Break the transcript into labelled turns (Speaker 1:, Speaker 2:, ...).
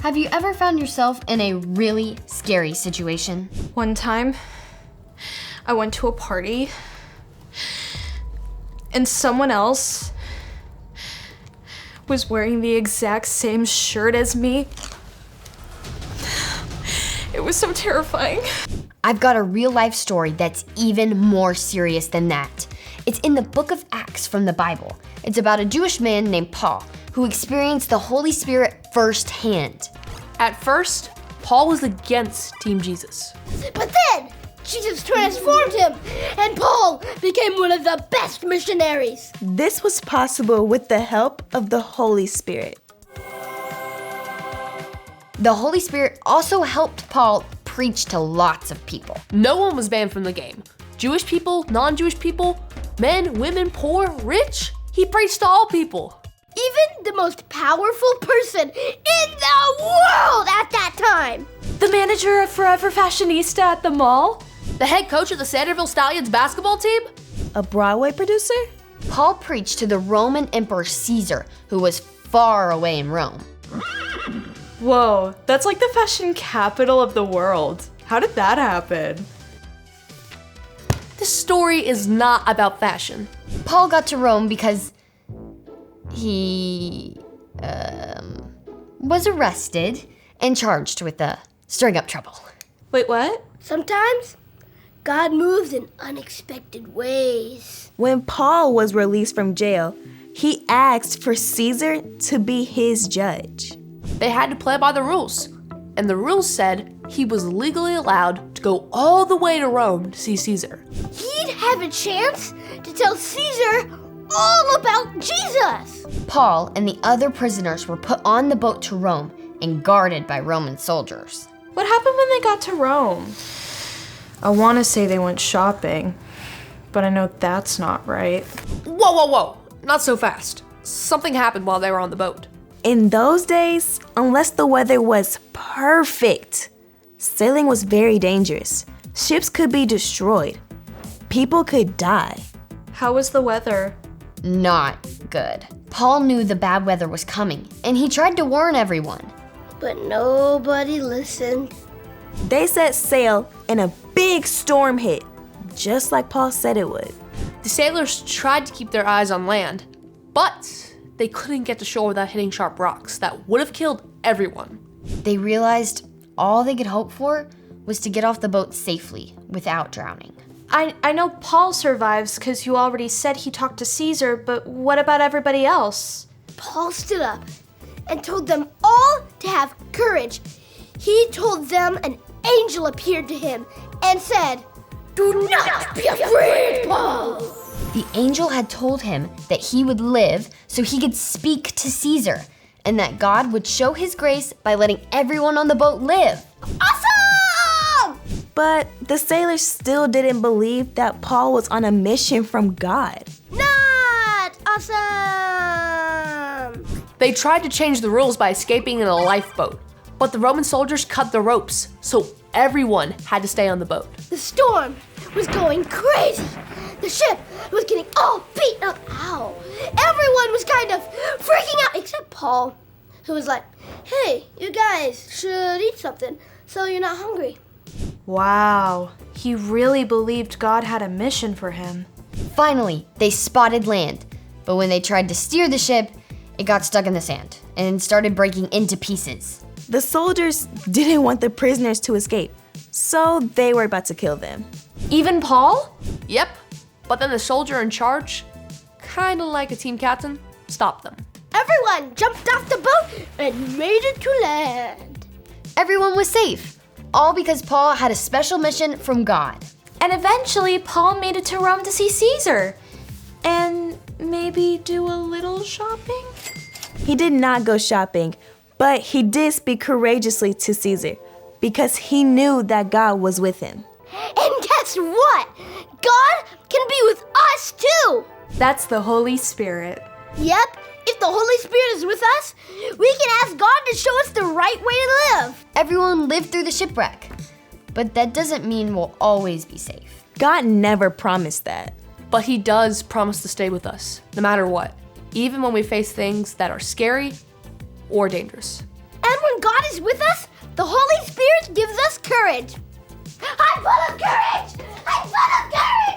Speaker 1: Have you ever found yourself in a really scary situation?
Speaker 2: One time, I went to a party, and someone else was wearing the exact same shirt as me. It was so terrifying.
Speaker 1: I've got a real-life story that's even more serious than that. It's in the book of Acts from the Bible. It's about a Jewish man named Paul who experienced the Holy Spirit firsthand.
Speaker 3: At first, Paul was against Team Jesus.
Speaker 4: But then, Jesus transformed him, and Paul became one of the best missionaries.
Speaker 5: This was possible with the help of the Holy Spirit.
Speaker 1: The Holy Spirit also helped Paul preach to lots of people.
Speaker 3: No one was banned from the game. Jewish people, non-Jewish people, men, women, poor, rich. He preached to all people.
Speaker 4: Even the most powerful person in the world at that time.
Speaker 2: The manager of Forever Fashionista at the mall?
Speaker 3: The head coach of the Sanderville Stallions basketball team?
Speaker 5: A Broadway producer?
Speaker 1: Paul preached to the Roman Emperor Caesar, who was far away in Rome.
Speaker 2: Whoa, that's like the fashion capital of the world. How did that happen?
Speaker 3: This story is not about fashion.
Speaker 1: Paul got to Rome because he was arrested and charged with stirring up trouble.
Speaker 2: Wait, what?
Speaker 4: Sometimes, God moves in unexpected ways.
Speaker 5: When Paul was released from jail, he asked for Caesar to be his judge.
Speaker 3: They had to play by the rules. And the rules said he was legally allowed to go all the way to Rome to see Caesar.
Speaker 4: He'd have a chance to tell Caesar all about Jesus.
Speaker 1: Paul and the other prisoners were put on the boat to Rome and guarded by Roman soldiers.
Speaker 2: What happened when they got to Rome? I want to say they went shopping, but I know that's not right.
Speaker 3: Whoa, whoa, whoa. Not so fast. Something happened while they were on the boat.
Speaker 5: In those days, unless the weather was perfect, sailing was very dangerous. Ships could be destroyed. People could die.
Speaker 2: How was the weather?
Speaker 1: Not good. Paul knew the bad weather was coming, and he tried to warn everyone.
Speaker 4: But nobody listened.
Speaker 5: They set sail and a big storm hit, just like Paul said it would.
Speaker 3: The sailors tried to keep their eyes on land, but they couldn't get to shore without hitting sharp rocks that would have killed everyone.
Speaker 1: They realized all they could hope for was to get off the boat safely without drowning.
Speaker 2: I know Paul survives because you already said he talked to Caesar, but what about everybody else?
Speaker 4: Paul stood up and told them all to have courage. He told them an angel appeared to him and said, "Do not be afraid, Paul."
Speaker 1: The angel had told him that he would live so he could speak to Caesar, and that God would show his grace by letting everyone on the boat live.
Speaker 4: Awesome!
Speaker 5: But the sailors still didn't believe that Paul was on a mission from God.
Speaker 4: Not awesome!
Speaker 3: They tried to change the rules by escaping in a lifeboat, but the Roman soldiers cut the ropes, so everyone had to stay on the boat.
Speaker 4: The storm was going crazy. The ship was getting all beat up. Ow. Everyone was kind of freaking out except Paul, who was like, "Hey, you guys should eat something so you're not hungry."
Speaker 2: Wow, he really believed God had a mission for him.
Speaker 1: Finally, they spotted land, but when they tried to steer the ship, it got stuck in the sand and started breaking into pieces.
Speaker 5: The soldiers didn't want the prisoners to escape, so they were about to kill them.
Speaker 2: Even Paul?
Speaker 3: Yep, but then the soldier in charge, kinda like a team captain, stopped them.
Speaker 4: Everyone jumped off the boat and made it to land.
Speaker 1: Everyone was safe, all because Paul had a special mission from God.
Speaker 2: And eventually, Paul made it to Rome to see Caesar. And maybe do a little shopping?
Speaker 5: He did not go shopping, but he did speak courageously to Caesar because he knew that God was with him.
Speaker 4: And guess what? God can be with us too.
Speaker 2: That's the Holy Spirit.
Speaker 4: Yep, if the Holy Spirit is with us, we can ask God to show us the right way to live.
Speaker 1: Everyone lived through the shipwreck, but that doesn't mean we'll always be safe.
Speaker 5: God never promised that.
Speaker 3: But he does promise to stay with us, no matter what, even when we face things that are scary or dangerous.
Speaker 4: And when God is with us, the Holy Spirit gives us courage. I'm full of courage! I'm full of courage!